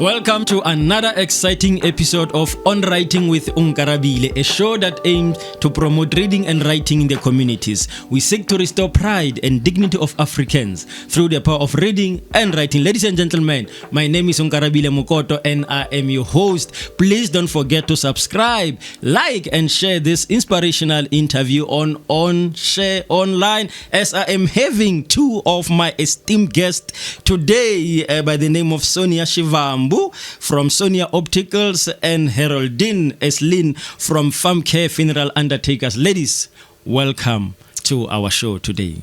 Welcome to another exciting episode of Onwriting with Onkarabile, a show that aims to promote reading and writing in the communities. We seek to restore pride and dignity of Africans through the power of reading and writing. Ladies and gentlemen, my name is Onkarabile Mokoto and I am your host. Please don't forget to subscribe, like and share this inspirational interview on Share Online, as I am having two of my esteemed guests today by the name of Sonia Shivambu from Sonia Opticals and Haroldine Enslin from Farm Care Funeral Undertakers. Ladies, welcome to our show today.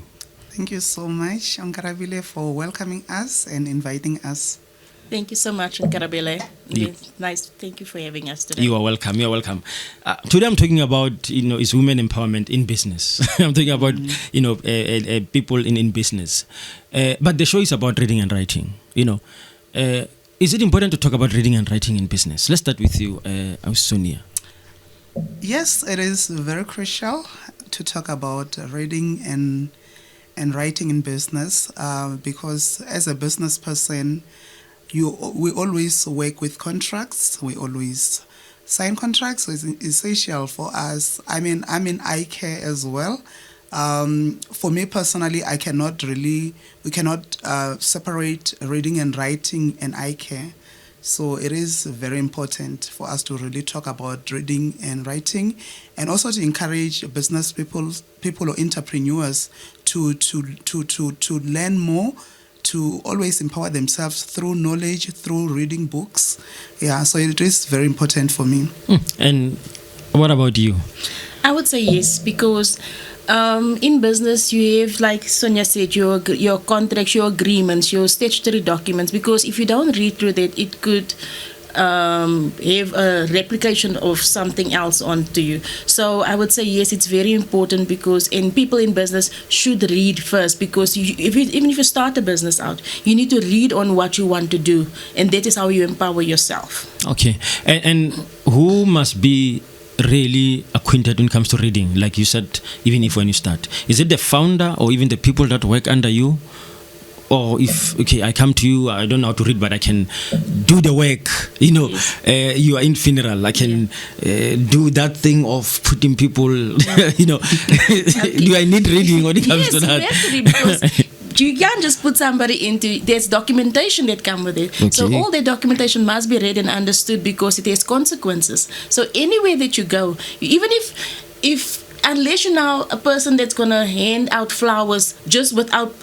Thank you so much, Onkarabile, for welcoming us and inviting us. Thank you so much, Onkarabile. It's nice. Thank you for having us today. You are welcome. You are welcome. Today I'm talking about, is women empowerment in business. I'm talking about, people in business. But the show is about reading and writing. Is it important to talk about reading and writing in business? Let's start with you, Sonia. Yes, it is very crucial to talk about reading and writing in business because as a business person, we always work with contracts. We always sign contracts. So it's essential for us. I'm in eye care as well. For me personally, we cannot separate reading and writing and eye care. So it is very important for us to really talk about reading and writing, and also to encourage business people or entrepreneurs to learn more, to always empower themselves through knowledge, through reading books. Yeah, so it is very important for me. And what about you? I would say yes, because in business you have, like Sonia said, your contracts, your agreements, your statutory documents, because if you don't read through that, it could have a replication of something else onto you. So I would say yes, it's very important, because people in business should read first, because even if you start a business out, you need to read on what you want to do, and that is how you empower yourself. Okay, and who must be really acquainted when it comes to reading, like you said, even if when you start? Is it the founder or even the people that work under you? Or if, I come to you, I don't know how to read, but I can do the work, Yes. You are in funeral, I can do that thing of putting people, Okay. Do I need reading when it comes to that? Yes, you have to read, because you can't just put somebody into, there's documentation that come with it. Okay. So all the documentation must be read and understood, because it has consequences. So anywhere that you go, even if unless you're now a person that's going to hand out flowers just without,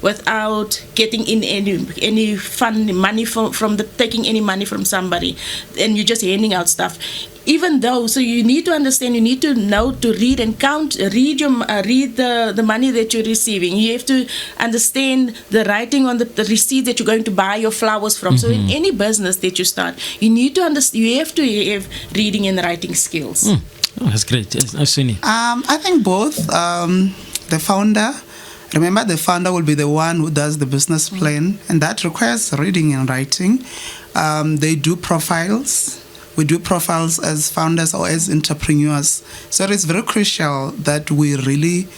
without getting in any fund money from taking any money from somebody, and you're just handing out stuff. Even though, so you need to understand, you need to know to read and count, read the money that you're receiving. You have to understand the writing on the receipt that you're going to buy your flowers from. So in any business that you start, you need to understand, you have to have reading and writing skills. Oh, that's great. Sonia. I think both. The founder will be the one who does the business plan, and that requires reading and writing. They do profiles. We do profiles as founders or as entrepreneurs. So it is very crucial that we really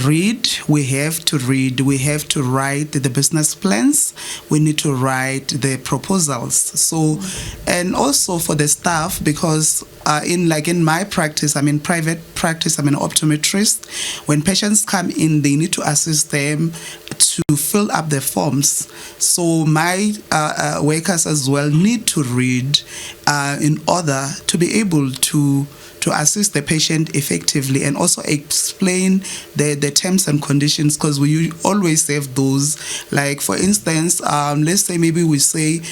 read. We have to read. We have to write the business plans. We need to write the proposals. So, and also for the staff, because in my practice, I'm in private practice, I'm an optometrist. When patients come in, they need to assist them to fill up the forms. So my workers as well need to read in order to be able to assist the patient effectively, and also explain the terms and conditions, because we always have those. Like, for instance, let's say maybe we say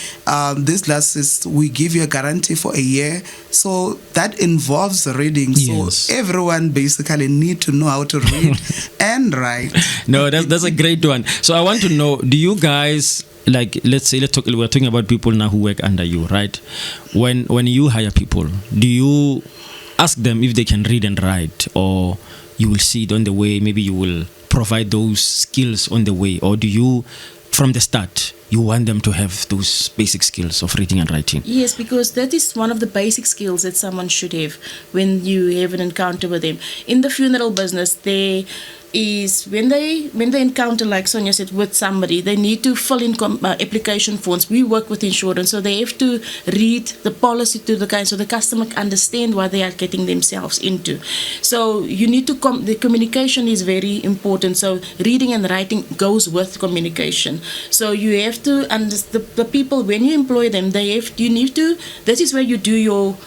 these glasses, we give you a guarantee for a year. So that involves reading. Yes. So everyone basically need to know how to read and write. No, that's a great one. So I want to know, do you guys, we're talking about people now who work under you, right? When you hire people, do you ask them if they can read and write, or you will see it on the way, maybe you will provide those skills on the way, or do you from the start you want them to have those basic skills of reading and writing? Yes, because that is one of the basic skills that someone should have when you have an encounter with them. In the funeral business, they is when they encounter, like Sonia said, with somebody, they need to fill in application forms. We work with insurance, so they have to read the policy to the guy, so the customer can understand what they are getting themselves into. So you need to the communication is very important. So reading and writing goes with communication. So you have to understand the people when you employ them. You need to. That is where you do your.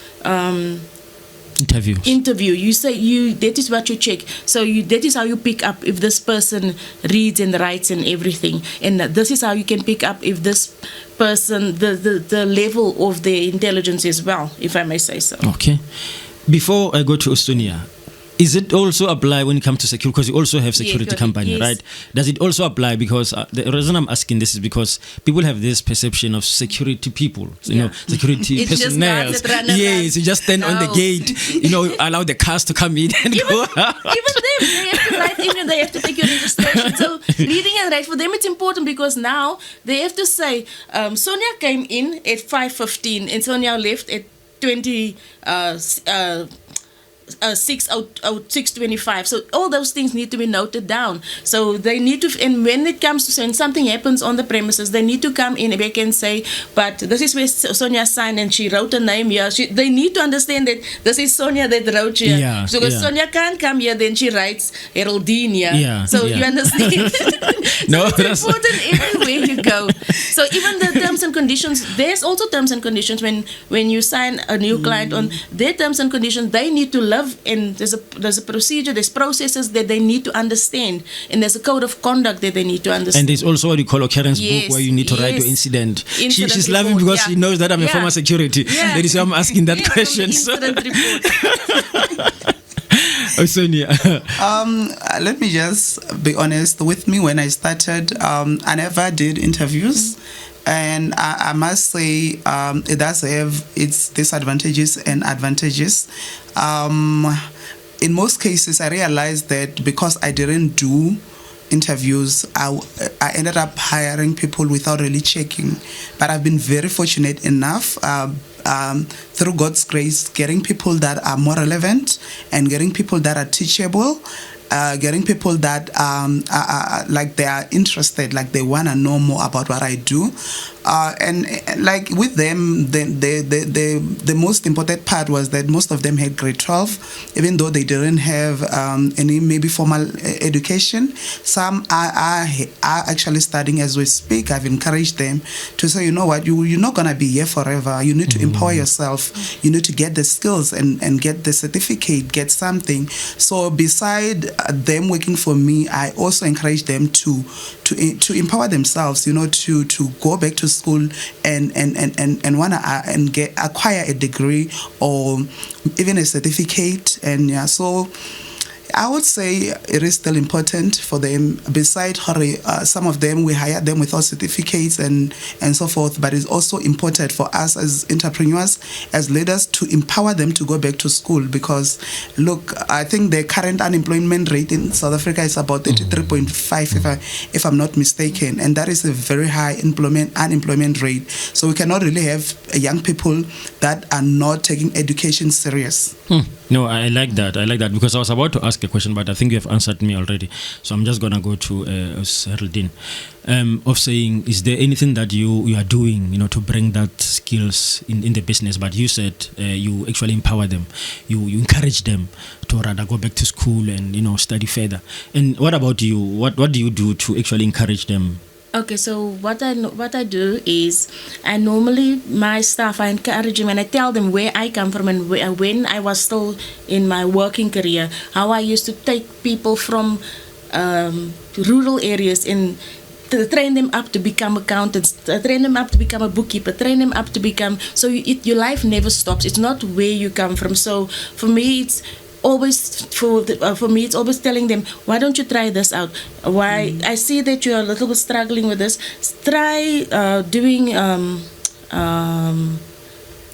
Interview. You say that is what you check. So that is how you pick up if this person reads and writes and everything. And this is how you can pick up if this person the level of their intelligence as well, if I may say so. Okay. Before I go to Sonia, is it also apply when it comes to security? Because you also have security company, yes. right? Does it also apply? Because the reason I'm asking this is because people have this perception of security people, security personnel. Yes, you just stand on the gate, allow the cars to come in and go out. Even them, they have to write in and they have to take your registration. So reading and writing, for them it's important because now they have to say, Sonia came in at 5:15 and Sonia left at 6:25. So all those things need to be noted down. So they need to, and when it comes to when something happens on the premises, they need to come in and they can say, but this is where Sonia signed and she wrote a name here. They need to understand that this is Sonia that wrote here. Yeah, so if Sonia can't come here, then she writes Haroldine here. Yeah, so you understand? No, it's important everywhere you go. So even the terms and conditions, there's also terms and conditions when you sign a new client on their terms and conditions, they need to love, and there's a procedure, there's processes that they need to understand, and there's a code of conduct that they need to understand. And there's also what you call occurrence book where you need to write your incident. She's laughing because she knows that I'm a former security. Yeah. That is why I'm asking that question. Incident report. Sonia. Let me just be honest with me. When I started, I never did interviews. And I must say it does have its disadvantages and advantages. In most cases, I realized that because I didn't do interviews, I ended up hiring people without really checking. But I've been very fortunate enough, through God's grace, getting people that are more relevant and getting people that are teachable. Getting people that are like they are interested, like they want to know more about what I do, and like with them, the most important part was that most of them had grade 12, even though they didn't have any maybe formal education. Some are actually studying as we speak. I've encouraged them to say, you know what, you're not gonna be here forever. You need to empower yourself. You need to get the skills and get the certificate, get something. So beside them working for me, I also encourage them to empower themselves, to go back to school and acquire a degree or even a certificate. And so I would say it is still important for them. Besides, some of them, we hire them without certificates and so forth, but it's also important for us as entrepreneurs, as leaders, to empower them to go back to school because, look, I think the current unemployment rate in South Africa is about 33.5, if I'm not mistaken, and that is a very high unemployment rate. So we cannot really have young people that are not taking education serious. No, I like that because I was about to ask a question, but I think you have answered me already. So I'm just going to go to Haroldine, of saying, is there anything that you are doing, to bring that skills in the business? But you said you actually empower them, you encourage them to rather go back to school and, study further. And what about you? What do you do to actually encourage them? Okay, so what I do is I normally, my staff, I encourage them and I tell them where I come from and when I was still in my working career, how I used to take people from rural areas and to train them up to become accountants, train them up to become a bookkeeper, train them up to become, so your life never stops. It's not where you come from. So for me, it's always for me it's always telling them, why don't you try this out? Why I see that you're a little bit struggling with this, try doing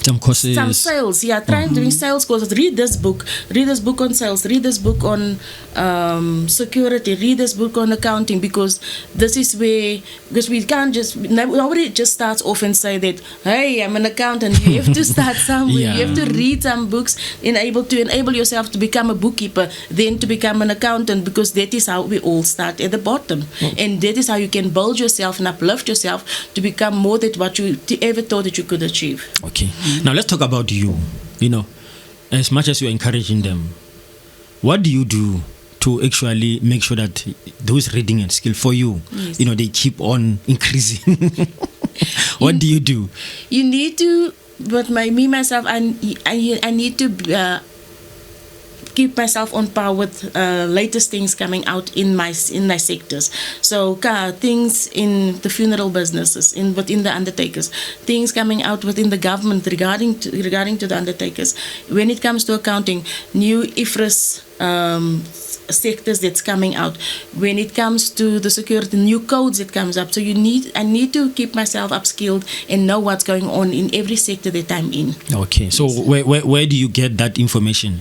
Some courses. Some sales, trying doing sales courses. Read this book on sales, read this book on security, read this book on accounting, because this is where, because we can't just, nobody just starts off and say that, hey, I'm an accountant. You have to start somewhere. Yeah. You have to read some books to enable yourself to become a bookkeeper, then to become an accountant, because that is how we all start at the bottom. And that is how you can build yourself and uplift yourself to become more than what you ever thought that you could achieve. Okay. Now let's talk about you. You know, as much as you're encouraging them, what do you do to actually make sure that those reading and skill for you, Yes. they keep on increasing? What do you do? You need to, but myself, I need to keep myself on par with latest things coming out in my sectors. So things in the funeral businesses, within the undertakers, things coming out within the government regarding to the undertakers. When it comes to accounting, new IFRS sectors that's coming out. When it comes to the security, new codes that comes up. So I need to keep myself upskilled and know what's going on in every sector that I'm in. Okay. So where do you get that information?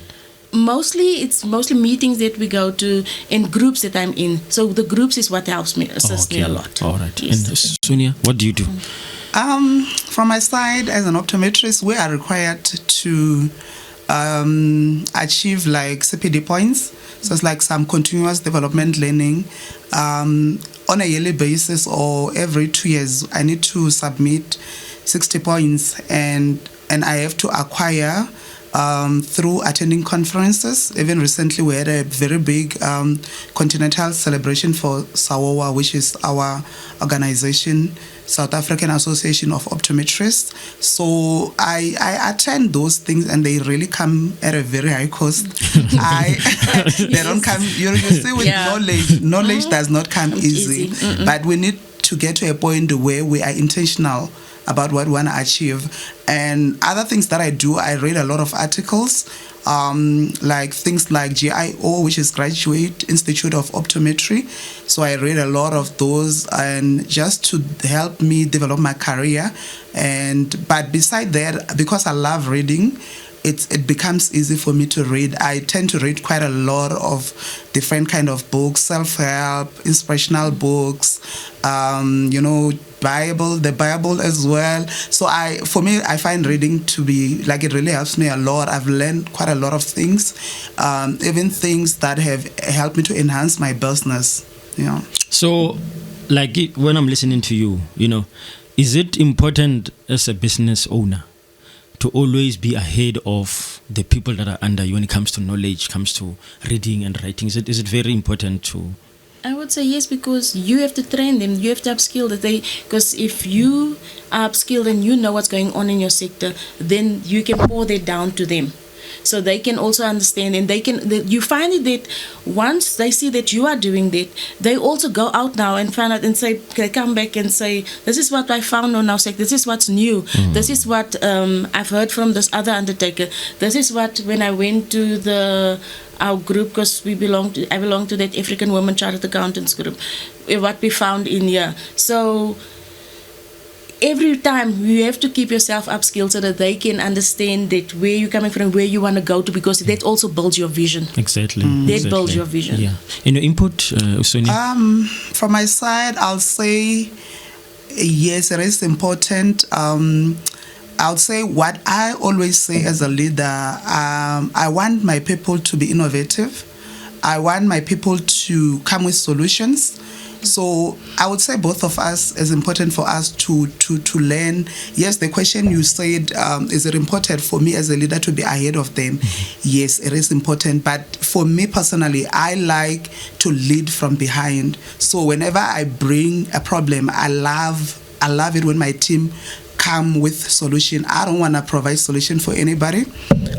It's mostly meetings that we go to and groups that I'm in. So the groups is what helps me, assists me a lot. All right. Yes. And Sonia, what do you do? From my side, as an optometrist, we are required to achieve like CPD points. So it's like some continuous development learning. On a yearly basis or every 2 years, I need to submit 60 points and I have to acquire through attending conferences. Even recently, we had a very big continental celebration for SAWOA, which is our organization, South African Association of Optometrists. So I attend those things, and they really come at a very high cost. They don't come. You see, with knowledge does not come easy. But we need to get to a point where we are intentional about what we want to achieve. And other things that I do, I read a lot of articles, like things like GIO, which is Graduate Institute of Optometry. So I read a lot of those, and just to help me develop my career. But beside that, because I love reading, it becomes easy for me to read. I tend to read quite a lot of different kind of books, self-help, inspirational books, the Bible as well. So for me, I find reading to be like, it really helps me a lot. I've learned quite a lot of things, even things that have helped me to enhance my business. So, like when I'm listening to you, is it important as a business owner to always be ahead of the people that are under you when it comes to knowledge, comes to reading and writing? Is it very important to? I would say yes, because you have to train them, you have to upskill them. Because if you are upskilled and you know what's going on in your sector, then you can pour that down to them. So they can also understand, and you find it that once they see that you are doing that, they also go out now and find out and say, they come back and say, this is what I found on our sector, this is what's new, this is what I've heard from this other undertaker, this is what, when I went to our group, because I belong to that African Women Chartered Accountants group, what we found in here. So every time you have to keep yourself upskilled so that they can understand that where you're coming from, where you want to go to, because that also builds your vision. Exactly. That builds your vision. Yeah. And your input, Sonia? From my side, I'll say yes, it is important. I'll say what I always say as a leader, I want my people to be innovative. I want my people to come with solutions. So I would say both of us, it's important for us to learn. Yes, the question you said, is it important for me as a leader to be ahead of them? Yes, it is important. But for me personally, I like to lead from behind. So whenever I bring a problem, I love it when my team come with solution. I don't want to provide solution for anybody.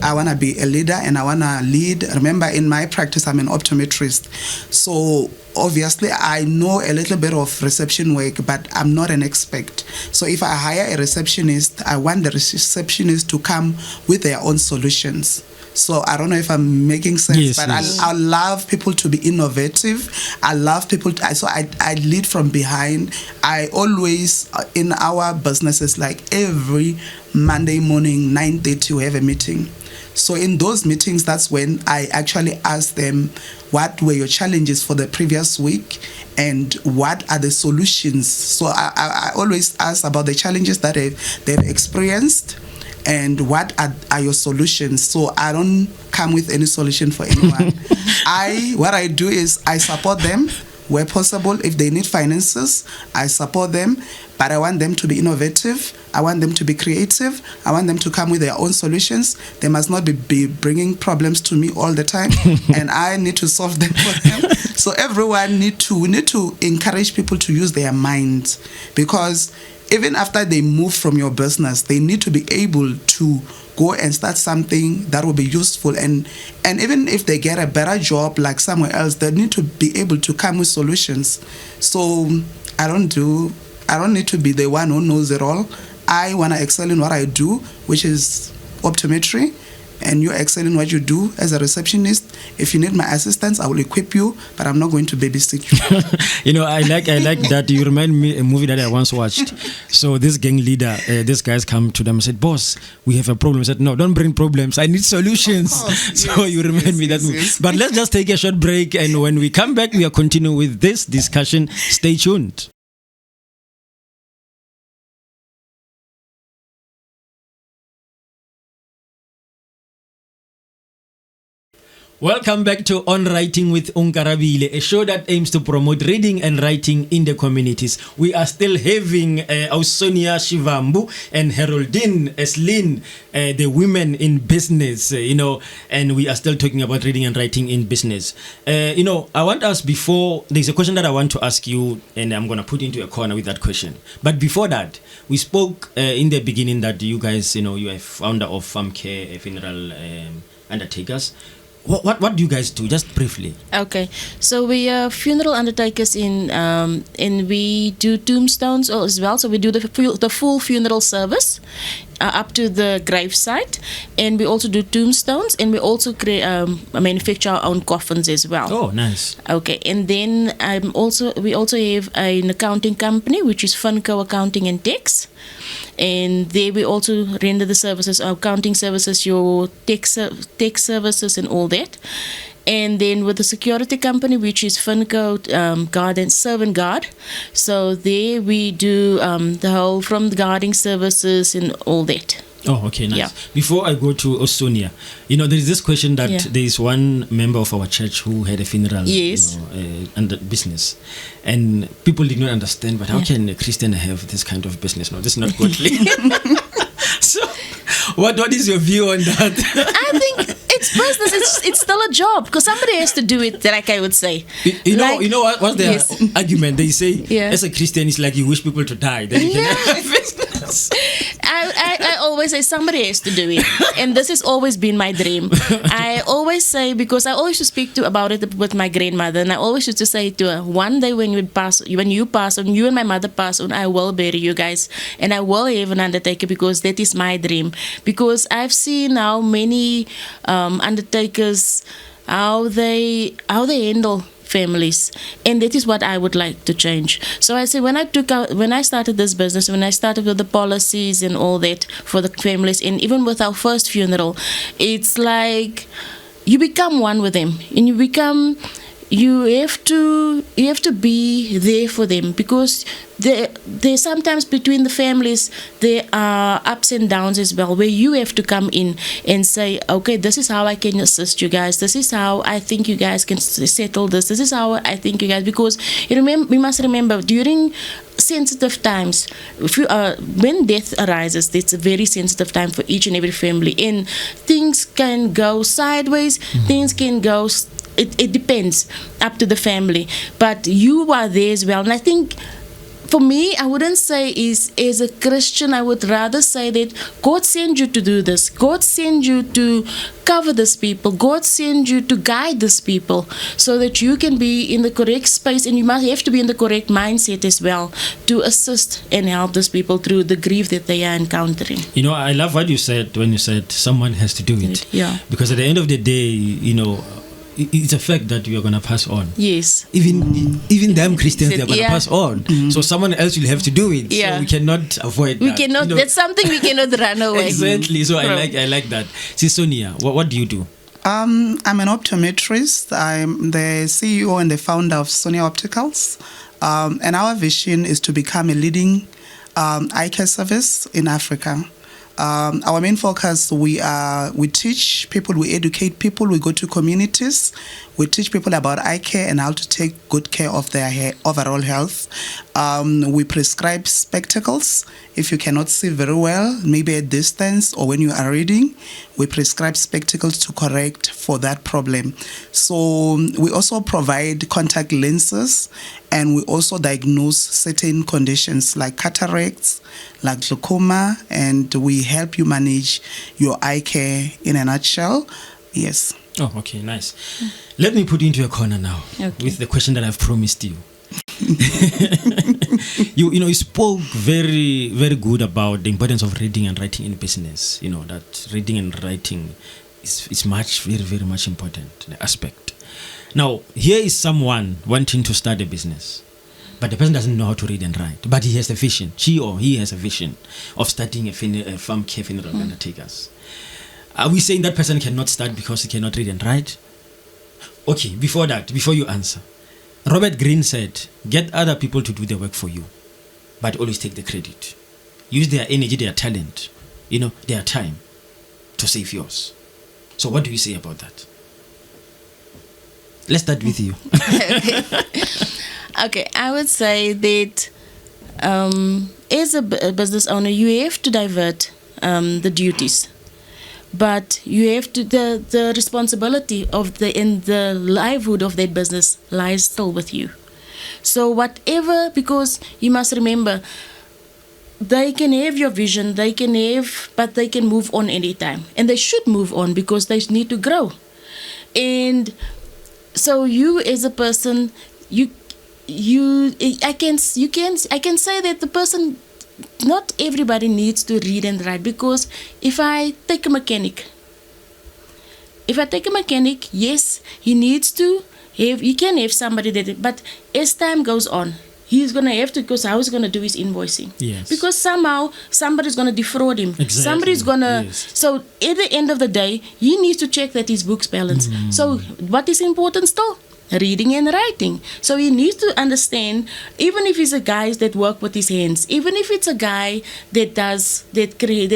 I want to be a leader and I want to lead. Remember, in my practice, I'm an optometrist. So obviously, I know a little bit of reception work, but I'm not an expert. So if I hire a receptionist, I want the receptionist to come with their own solutions. So I don't know if I'm making sense, Yes, but yes. I love people to be innovative. I love people. So I lead from behind. I always, in our businesses, like every Monday morning, 9:30, we have a meeting. So in those meetings, that's when I actually ask them, what were your challenges for the previous week and what are the solutions? So I always ask about the challenges that they've experienced and what are your solutions. So I don't come with any solution for anyone. What I do is I support them where possible. If they need finances, I support them, but I want them to be innovative. I want them to be creative. I want them to come with their own solutions. They must not be bringing problems to me all the time, and I need to solve them for them. So everyone we need to encourage people to use their minds, because even after they move from your business, they need to be able to go and start something that will be useful, and even if they get a better job like somewhere else, they need to be able to come with solutions. So I don't need to be the one who knows it all. I want to excel in what I do, which is optometry, and you excel in what you do as a receptionist. If you need my assistance, I will equip you, but I'm not going to babysit you. I like that. You remind me a movie that I once watched. So this gang leader, these guys come to them and said, "Boss, we have a problem." I said, "No, don't bring problems. I need solutions." So you remind me that movie. Yes. But let's just take a short break, and when we come back, we are continuing with this discussion. Stay tuned. Welcome back to Onwriting with Onkarabile, a show that aims to promote reading and writing in the communities. We are still having our Sonia Shivambu and Haroldine Enslin, the women in business, and we are still talking about reading and writing in business. I want us there's a question that I want to ask you, and I'm going to put into a corner with that question. But before that, we spoke in the beginning that you guys, you are founder of Farm Care Funeral Undertakers. What do you guys do? Just briefly. Okay, so we are funeral undertakers and we do tombstones as well. So we do the full funeral service up to the gravesite, and we also do tombstones, and we also manufacture our own coffins as well. Oh, nice. Okay, and then we also have an accounting company, which is Funco Accounting and Tax. And there we also render the services, our accounting services, your tech services and all that. And then with the security company, which is Funco Guard and Servant Guard. So there we do the whole from the guarding services and all that. Oh, okay, nice. Yeah. Before I go to Sonia, there is this question that there is one member of our church who had a funeral, yes, under business, and people did not understand. But how can a Christian have this kind of business? No, this is not godly. So, what is your view on that? I think it's business. It's still a job because somebody has to do it. Like I would say. You know what's their argument? They say, as a Christian, it's like you wish people to die, then you can have business. I always say somebody has to do it, and this has always been my dream. I always say, because I always used to speak about it with my grandmother, and I always used to say to her, one day when you pass on, you and my mother pass on, I will bury you guys, and I will have an undertaker, because that is my dream. Because I've seen how many undertakers, how they handle families, and that is what I would like to change. So I say, when I started this business, when I started with the policies and all that for the families, and even with our first funeral, it's like you become one with them, and you have to be there for them, because there sometimes between the families there are ups and downs as well, where you have to come in and say, okay, this is how I can assist you guys, this is how I think you guys can settle this is how I think you guys, because we must remember, during sensitive times, when death arises, it's a very sensitive time for each and every family, and things can go sideways, things can go, it depends, up to the family, but you are there as well. And I think for me, I wouldn't say is as a Christian. I would rather say that God sent you to do this. God sent you to cover this people. God sent you to guide this people so that you can be in the correct space, and you must have to be in the correct mindset as well to assist and help these people through the grief that they are encountering. You know, I love what you said when you said someone has to do it. Yeah. Because at the end of the day, you know, it's a fact that you are going to pass on. Yes. Even them Christians, they're going to pass on. So someone else will have to do it. Yeah. So we cannot avoid We that. cannot. You know? That's something we cannot run away. Exactly. So from. I like that. See, Sonia, what do you do? I'm an optometrist. I'm the CEO and the founder of Sonia Opticals. And our vision is to become a leading eye care service in Africa. Our main focus, we teach people, we educate people, we go to communities, we teach people about eye care and how to take good care of their overall health. We prescribe spectacles if you cannot see very well, maybe at distance or when you are reading. We prescribe spectacles to correct for that problem. So we also provide contact lenses, and we also diagnose certain conditions like cataracts, like glaucoma, and we help you manage your eye care in a nutshell. Yes. Oh, okay, nice. Let me put you into a corner now with the question that I've promised you. You spoke very, very good about the importance of reading and writing in business. You know, that reading and writing is much, very, very much important aspect. Now, here is someone wanting to start a business, but the person doesn't know how to read and write, but he has a vision. She or he has a vision of starting a farm care funeral undertakers. Are we saying that person cannot start because he cannot read and write? Okay, before you answer, Robert Greene said, get other people to do the work for you, but always take the credit. Use their energy, their talent, their time to save yours. So what do you say about that? Let's start with you. Okay, I would say that as a business owner, you have to divert the duties. But you have to, the responsibility of the livelihood of that business lies still with you. So whatever, because you must remember, they can have your vision, but they can move on anytime. And they should move on because they need to grow. And so you as a person, I can say that the person, not everybody needs to read and write, because if I take a mechanic, yes, he needs to have, you can have somebody that, but as time goes on, he's going to have to, because how he's going to do his invoicing. Yes. Because somehow somebody's going to defraud him. Exactly. Somebody's going to, yes. So at the end of the day, he needs to check that his books balance. So what is important still? Reading and writing. So he needs to understand, even if it's a guy that work with his hands, even if it's a guy that's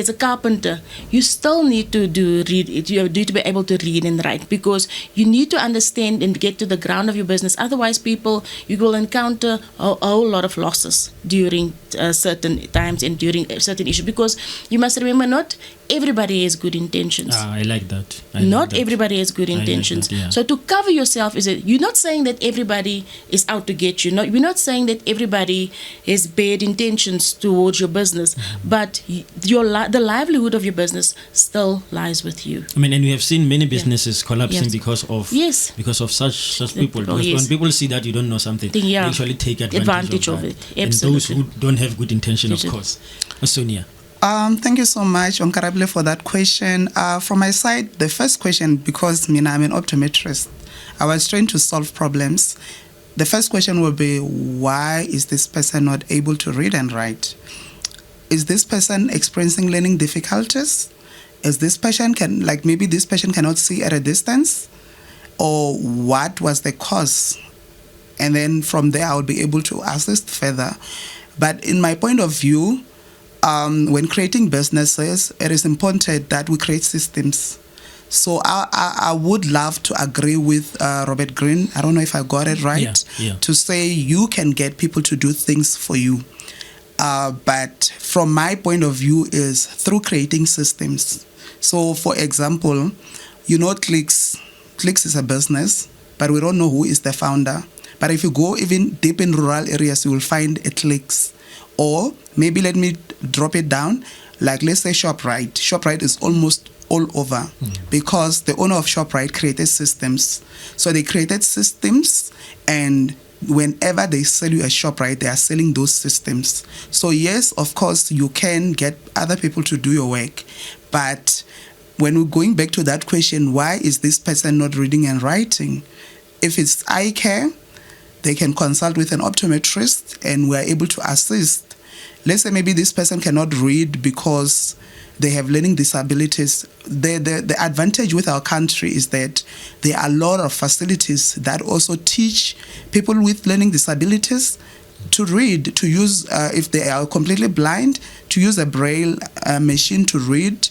a carpenter, you still need to read. You need to be able to read and write, because you need to understand and get to the ground of your business. Otherwise, you will encounter a whole lot of losses during certain times and during certain issues, because you must remember, not everybody has good intentions. I like that. Not everybody has good intentions. Like that, yeah. So to cover yourself, you're not saying that everybody is out to get you. We're not saying that everybody has bad intentions towards your business, but the livelihood of your business still lies with you. I mean, and we have seen many businesses collapsing because of such people. Because when people see that you don't know something, they actually take advantage of it. Absolutely. And those who don't have good intention, of course. Sonia. Thank you so much, Onkarabile, for that question. From my side, the first question, because I'm an optometrist, I was trying to solve problems. The first question will be, why is this person not able to read and write? Is this person experiencing learning difficulties? Is this person maybe this person cannot see at a distance? Or what was the cause? And then from there, I'll be able to assist further. But in my point of view, when creating businesses, it is important that we create systems. So I would love to agree with Robert Greene. I don't know if I got it right. To say you can get people to do things for you. But from my point of view is through creating systems. So for example, Clicks is a business, but we don't know who is the founder. But if you go even deep in rural areas, you will find a clicks. Or maybe let me drop it down. Like let's say ShopRite. ShopRite is almost all over because the owner of ShopRite created systems. So they created systems, and whenever they sell you a ShopRite, they are selling those systems. So yes, of course, you can get other people to do your work. But when we're going back to that question, why is this person not reading and writing? If it's eye care, they can consult with an optometrist and we're able to assist. Let's say maybe this person cannot read because they have learning disabilities. The advantage with our country is that there are a lot of facilities that also teach people with learning disabilities to read, to use, if they are completely blind, to use a braille machine to read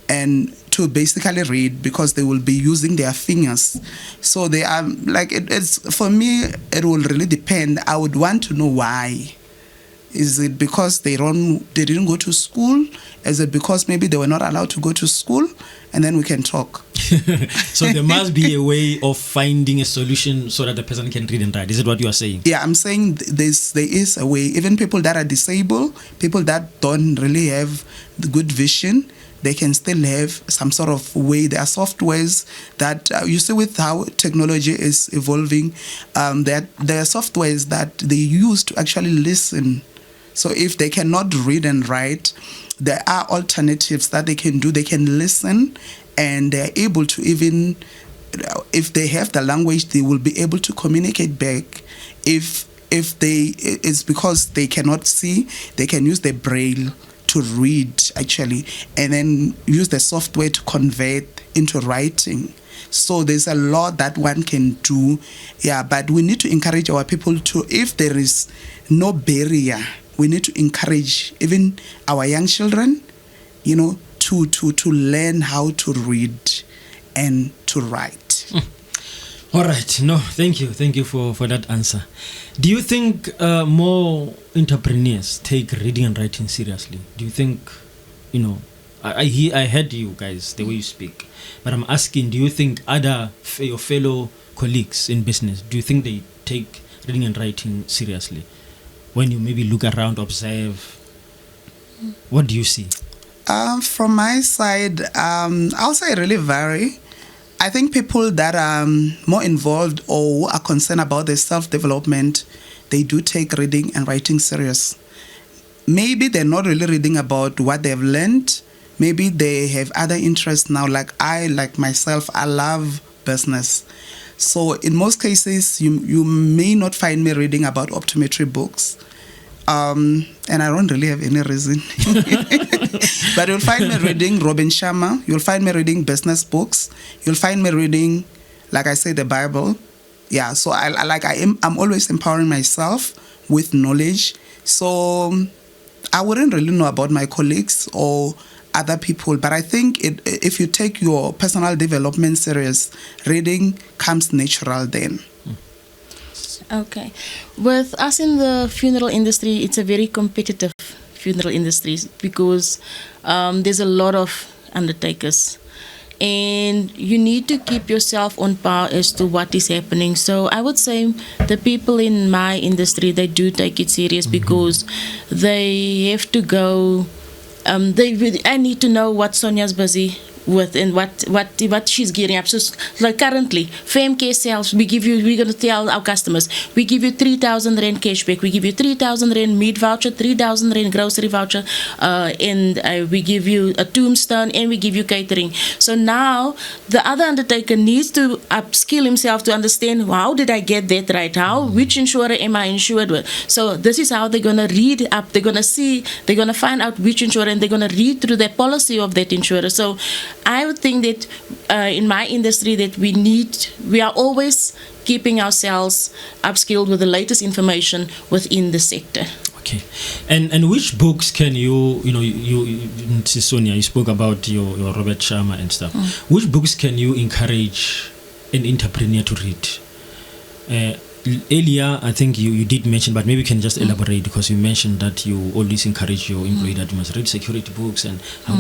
and to basically read, because they will be using their fingers. So they are like, it's for me, it will really depend. I would want to know why. Is it because they didn't go to school? Is it because maybe they were not allowed to go to school? And then we can talk. So there must be a way of finding a solution so that the person can read and write. Is it what you are saying? Yeah, I'm saying there is a way. Even people that are disabled, people that don't really have the good vision, they can still have some sort of way. There are softwares that you see with how technology is evolving, that there are softwares that they use to actually listen. So if they cannot read and write, there are alternatives that they can do. They can listen, and they're able to even, if they have the language, they will be able to communicate back. If it's because they cannot see, they can use the braille to read actually, and then use the software to convert into writing. So there's a lot that one can do. Yeah, but we need to encourage our people to, if there is no barrier, we need to encourage even our young children, to learn how to read and to write. All right. No, thank you for that answer. Do you think more entrepreneurs take reading and writing seriously? Do you think, I heard you guys, the way you speak, but I'm asking, do you think your fellow colleagues in business, do you think they take reading and writing seriously? When you maybe look around, observe, what do you see? From my side, I'll say it really vary. I think people that are more involved or are concerned about their self-development, they do take reading and writing serious. Maybe they're not really reading about what they've learned. Maybe they have other interests now. Like myself, I love business. So in most cases, you may not find me reading about optometry books. And I don't really have any reason. But you'll find me reading Robin Sharma. You'll find me reading business books. You'll find me reading, like I say, the Bible. Yeah, so I'm always empowering myself with knowledge. So I wouldn't really know about my colleagues or other people, but I think if you take your personal development serious, reading comes natural then. Okay. With us in the funeral industry, it's a very competitive funeral industry because there's a lot of undertakers. And you need to keep yourself on par as to what is happening. So I would say the people in my industry, they do take it serious because they have to go. I need to know what Sonia's busy with and what she's gearing up. So like currently, FemCare sales, we're going to tell our customers, we give you 3,000 Rand cashback, we give you 3,000 Rand meat voucher, 3,000 Rand grocery voucher, and we give you a tombstone, and we give you catering. So now the other undertaker needs to upskill himself to understand, how did I get that right? Which insurer am I insured with? So this is how they're going to read up, they're going to see, they're going to find out which insurer, and they're going to read through the policy of that insurer. So I would think that in my industry that we are always keeping ourselves upskilled with the latest information within the sector. Okay, and which books can you Sonia, you spoke about your Robert Sharma and stuff. Which books can you encourage an entrepreneur to read? Earlier, I think you did mention, but maybe you can just elaborate, because you mentioned that you always encourage your employee that you must read security books and how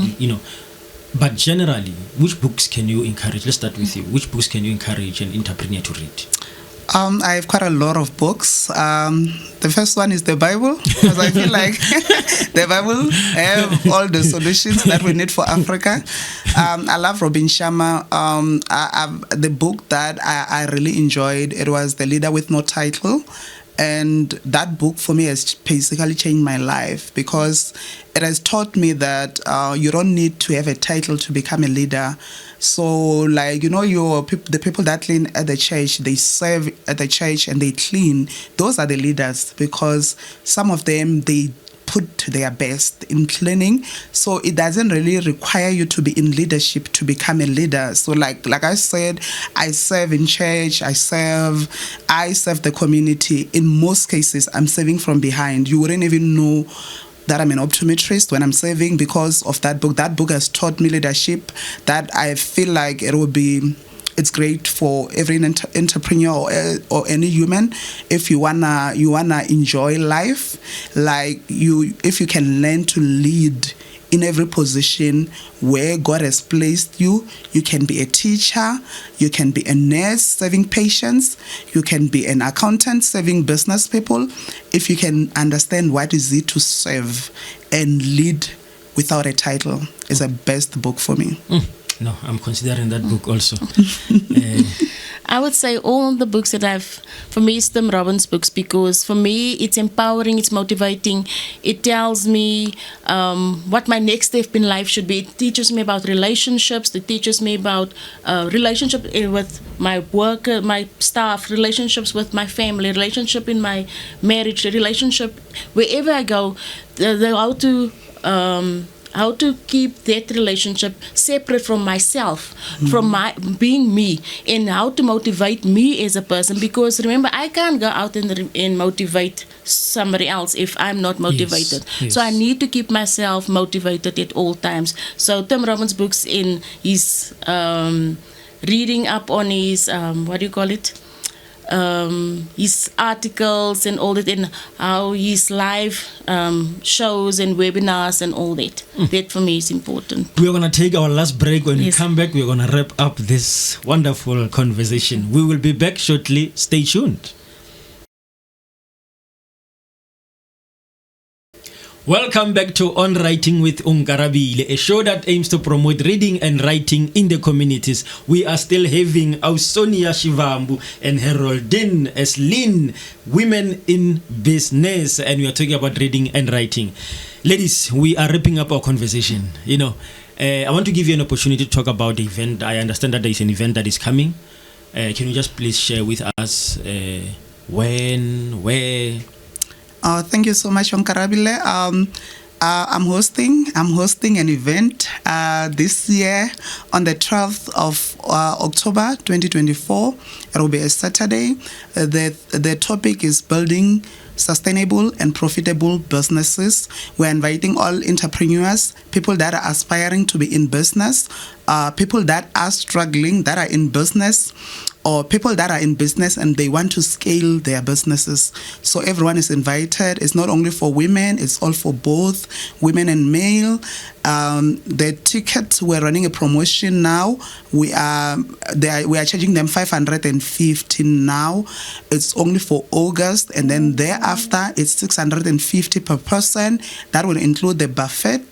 But generally, which books can you encourage? Let's start with you. Which books can you encourage an entrepreneur to read? I have quite a lot of books. The first one is the Bible, because I feel like the Bible have all the solutions that we need for Africa. I love Robin Sharma. The book that I really enjoyed, it was The Leader with No Title. And that book for me has basically changed my life, because it has taught me that you don't need to have a title to become a leader. So, like, the people that clean at the church, they serve at the church and they clean. Those are the leaders, because some of them, they put their best in cleaning. So it doesn't really require you to be in leadership to become a leader. So like I said, I serve in church, I serve the community. In most cases, I'm serving from behind. You wouldn't even know that I'm an optometrist when I'm serving because of that book. That book has taught me leadership that I feel like it's great for every entrepreneur or any human. If you wanna enjoy life, if you can learn to lead in every position where God has placed you. You can be a teacher, you can be a nurse serving patients, you can be an accountant serving business people. If you can understand what is it to serve and lead without a title, it's the best book for me. No, I'm considering that book also. I would say all the books that for me, it's Tim Robbins books, because for me, it's empowering, it's motivating. It tells me what my next step in life should be. It teaches me about relationships. It teaches me about relationship with my worker, my staff, relationships with my family, relationship in my marriage, relationship wherever I go, how to keep that relationship separate from myself, from my being me, and how to motivate me as a person. Because remember, I can't go out and motivate somebody else if I'm not motivated. Yes. So I need to keep myself motivated at all times. So Tim Robbins' books, in his reading up on his his articles and all that, and how his live shows and webinars and all that. That for me is important. We're going to take our last break. When we come back, we're going to wrap up this wonderful conversation. We will be back shortly. Stay tuned. Welcome back to Onwriting with Onkarabile, a show that aims to promote reading and writing in the communities. We are still having our Sonia Shivambu and Haroldine Enslin, women in business, and we are talking about reading and writing. Ladies, we are wrapping up our conversation. I want to give you an opportunity to talk about the event. I understand that there is an event that is coming. Can you just please share with us when, where? Thank you so much, Onkarabile. I'm hosting an event this year on the 12th of October 2024. It will be a Saturday. The topic is building sustainable and profitable businesses. We're inviting all entrepreneurs, people that are aspiring to be in business, people that are struggling, that are in business, or people that are in business and they want to scale their businesses. So everyone is invited. It's not only for women, it's all for both women and male. The tickets, we're running a promotion now. We are charging them 550 now. It's only for August, and then thereafter it's 650 per person. That will include the buffet.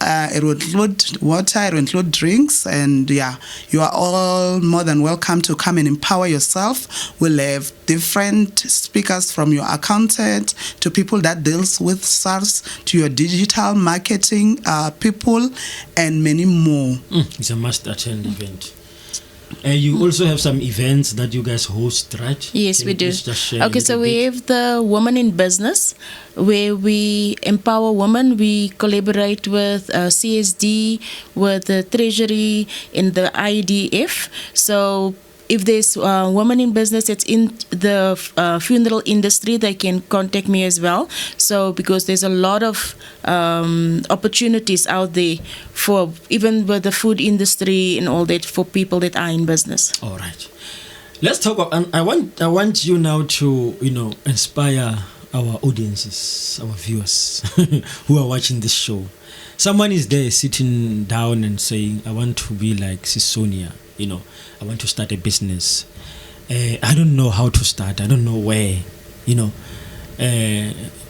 It will include water, it will include drinks, and you are all more than welcome to come and empower yourself. We'll have different speakers, from your accountant to people that deals with SARS to your digital marketing people, and many more. It's a must-attend event. You also have some events that you guys host, right? Yes, we do. Okay, so we have the Women in Business, where we empower women. We collaborate with CSD, with the Treasury, and the IDF. So if there's a woman in business that's in the funeral industry, they can contact me as well. So because there's a lot of opportunities out there for even with the food industry and all that, for people that are in business. All right. Let's talk about, I want you now to, inspire our audiences, our viewers who are watching this show. Someone is there sitting down and saying, I want to be like Sis Sonia, I want to start a business. I don't know how to start. I don't know where,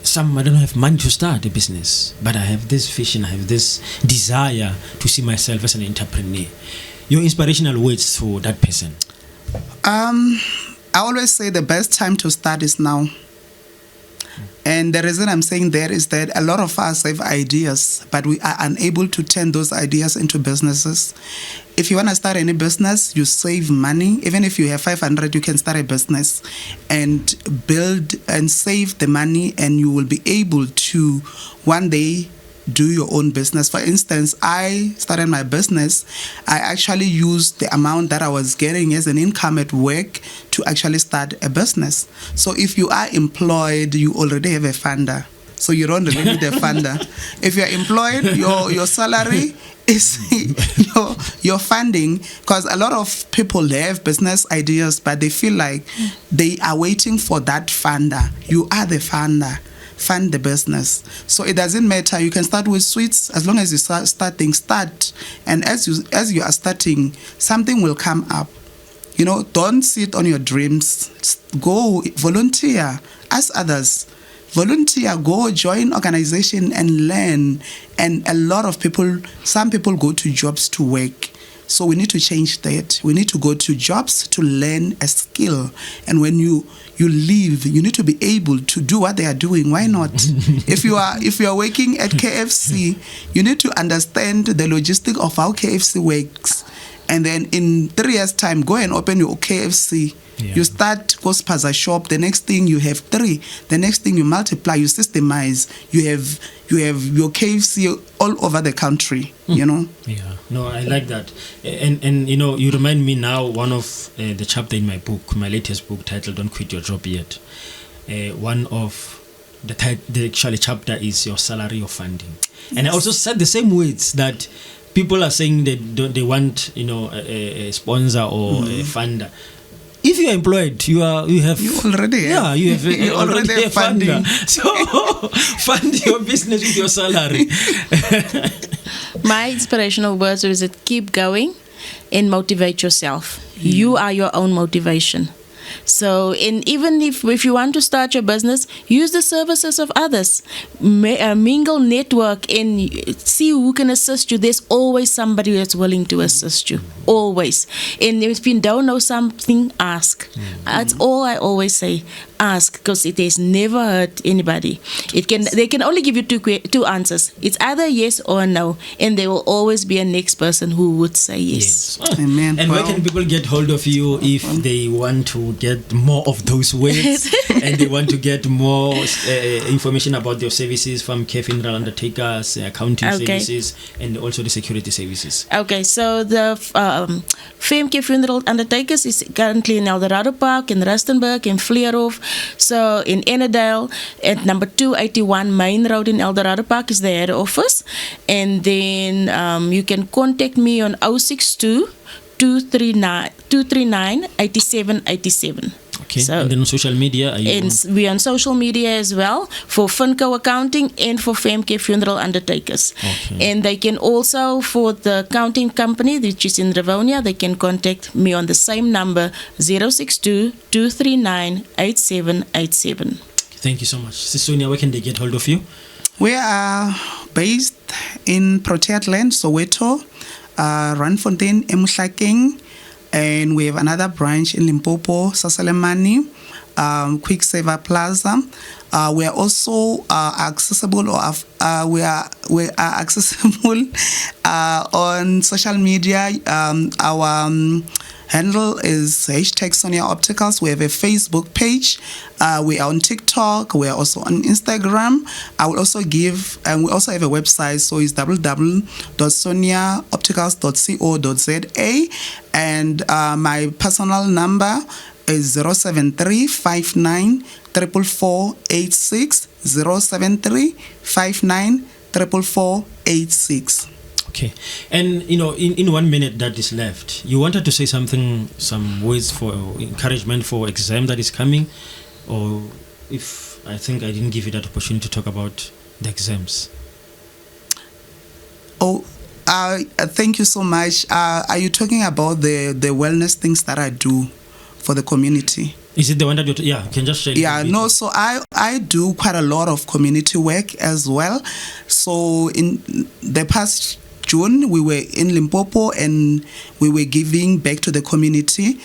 some I don't have money to start a business, but I have this vision, I have this desire to see myself as an entrepreneur. Your inspirational words for that person? I always say the best time to start is now. And the reason I'm saying that is that a lot of us have ideas, but we are unable to turn those ideas into businesses. If you want to start any business, you save money. Even if you have 500, you can start a business and build and save the money, and you will be able to one day do your own business. For instance, I started my business. I actually used the amount that I was getting as an income at work to actually start a business. So if you are employed, you already have a funder. So you don't really need a funder. If you're employed, your salary is your funding, because a lot of people have business ideas, but they feel like they are waiting for that funder. You are the funder. Fund the business. So it doesn't matter. You can start with sweets as long as you start. And as you are starting, something will come up. Don't sit on your dreams. Go volunteer. Ask others. Volunteer. Go join organization and learn. And a lot of people, some people go to jobs to work. So we need to change that. We need to go to jobs to learn a skill. And when you leave, you need to be able to do what they are doing. Why not? If you are working at KFC, you need to understand the logistic of how KFC works. And then in 3 years' time, go and open your KFC. Yeah. You start Cospaza shop. The next thing you have 3. The next thing you multiply, you systemize. You have your KFC all over the country. Yeah. No, I like that. And you remind me now one of the chapter in my book, my latest book titled "Don't Quit Your Job Yet." One of the actually chapter is your salary or funding. Yes. And I also said the same words that people are saying they want a sponsor or a funder. If you are employed, you already have already have a funder. So fund your business with your salary. My inspirational words is that keep going and motivate yourself. You are your own motivation. So, even if you want to start your business, use the services of others. Mingle, network, and see who can assist you. There's always somebody that's willing to assist you. Always. And if you don't know something, ask. That's all I always say. Ask, because it has never hurt anybody. They can only give you two answers. It's either yes or no, and there will always be a next person who would say yes. Amen. And where can people get hold of you if they want to get more of those words and they want to get more information about your services from care funeral undertakers, accounting services, and also the security services? Okay, so the Femke Funeral Undertakers is currently in Eldorado Park, in Rustenburg, in Vleerhof. So in Ennerdale, at number 281 Main Road in Eldorado Park is the head office. And then you can contact me on 062 239 8787. Okay, so, and then on social media? We're on social media as well for Funco Accounting and for Femke Funeral Undertakers. Okay. And they can also, for the accounting company, which is in Rivonia, they can contact me on the same number, 062 239 8787. Thank you so much. Sonia, where can they get hold of you? We are based in Proteas Land, Soweto, Randfontein, Emuhlakeng, and we have another branch in Limpopo, Sasalemani, Quicksaver Plaza. We are also accessible, we are accessible on social media. Our handle is #Sonia Opticals. We have a Facebook page. We are on TikTok. We are also on Instagram. I will also give, and we also have a website, so it's www.soniaopticals.co.za. And my personal number is 07359 44486, 07359 44486. Okay, and in 1 minute that is left, you wanted to say something, some words for encouragement for exam that is coming, or if I think I didn't give you that opportunity to talk about the exams. Thank you so much. Are you talking about the wellness things that I do for the community. Is it the one that you can just share? Yeah, no, so I do quite a lot of community work as well. So in the past June, we were in Limpopo and we were giving back to the community.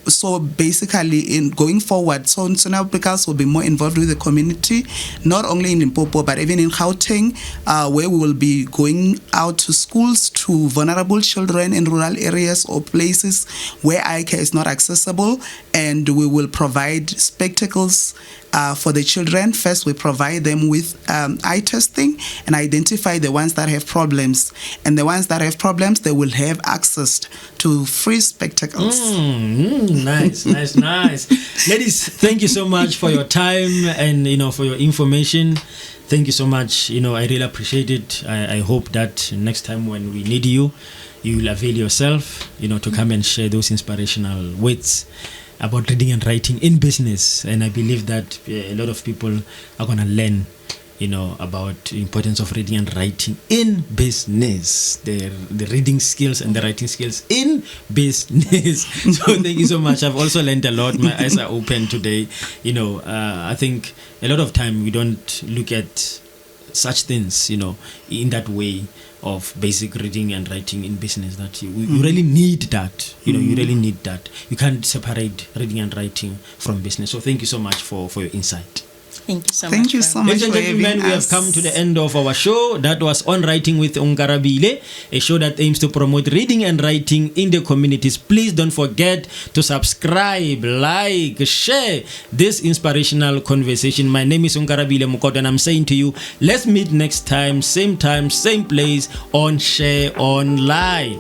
So basically, in going forward, Sonia Applicants will be more involved with the community, not only in Limpopo, but even in Gauteng, where we will be going out to schools, to vulnerable children in rural areas or places where eye care is not accessible, and we will provide spectacles for the children. First, we provide them with eye testing and identify the ones that have problems. And the ones that have problems, they will have access to free spectacles. Nice. Ladies, thank you so much for your time and for your information. Thank you so much. I really appreciate it. I hope that next time when we need you, you will avail yourself, to come and share those inspirational words about reading and writing in business. And I believe that a lot of people are going to learn about the importance of reading and writing in business, the reading skills and the writing skills in business. So thank you so much. I've also learned a lot. My eyes are open today. I think a lot of time we don't look at such things, in that way of basic reading and writing in business, that you really need that. You really need that. You can't separate reading and writing from business. So thank you so much for your insight. Thank you so much. Thank you so much. Ladies and gentlemen, we have come to the end of our show. That was Onwriting with Onkarabile, a show that aims to promote reading and writing in the communities. Please don't forget to subscribe, like, share this inspirational conversation. My name is Onkarabile Mokoto, and I'm saying to you, let's meet next time, same place, on Share Online.